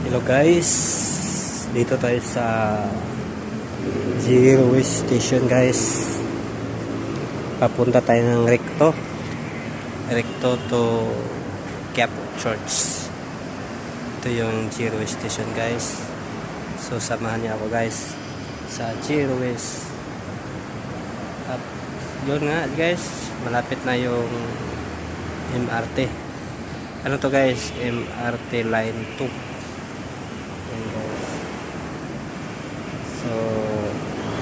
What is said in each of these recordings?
Hello guys, dito tayo sa Zero Waste Station guys. Papunta tayo ng Recto to Quiapo Church. Ito yung Zero Waste Station guys. So samahan niyo ako guys sa Zero Waste. At yun nga guys, malapit na yung MRT. Ano to guys? MRT line 2. So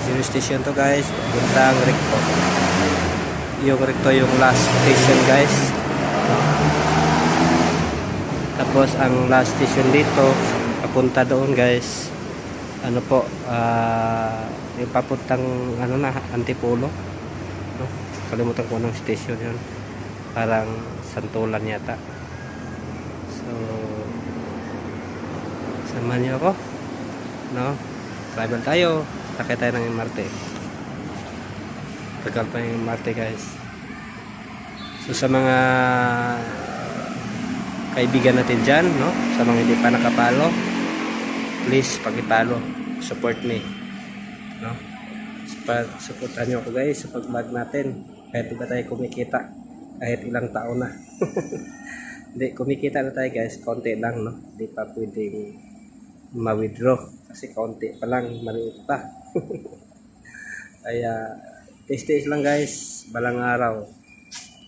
zero station to guys, puntang Recto. Yung Recto yung last station guys. Tapos ang last station dito papunta doon guys, ano po, yung papuntang ano na, Antipolo, no? Kalimutan ko ng station yun, parang Santulan yata. So samahan niyo ako, no? Travel tayo, sakay tayo ng MRT. Tagal pa yung MRT guys. So sa mga kaibigan natin dyan, no? Sa mga hindi pa nakapalo, please pag-ipalo, support me, no? Supportan nyo ako guys sa pag-vlog natin. Kahit di ba tayo kumikita, kahit ilang taon na. Hindi, kumikita na tayo guys, konti lang, no? Hindi pa pwedeng ma-withdraw kasi konti pa lang, maliit pa. Kaya taste lang guys, balang araw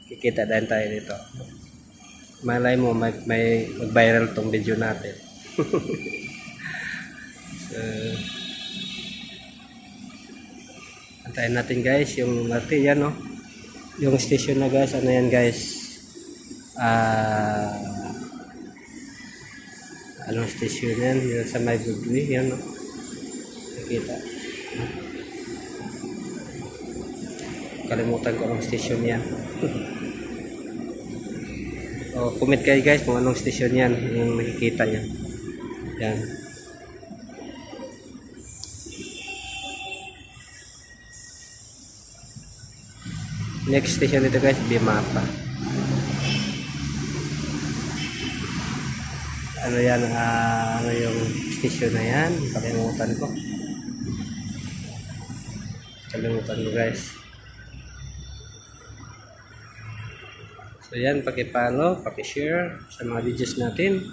kikita din tayo dito. Malay mo may mag-viral tong video natin. So antayin natin guys yung MRT yan, no? Yung station na guys, ano yan guys, anong station yan? Yung sa may Bugli yan, no? Nakita, kalimutan ko anong station yan. So comment kayo guys kung anong station yan, yung nakikita yan. Yan. Next station dito guys, Bimapa. Ano yan, ano yung station na yan, kalimutan ko guys. So yan, paki-follow, paki-share sa mga videos natin.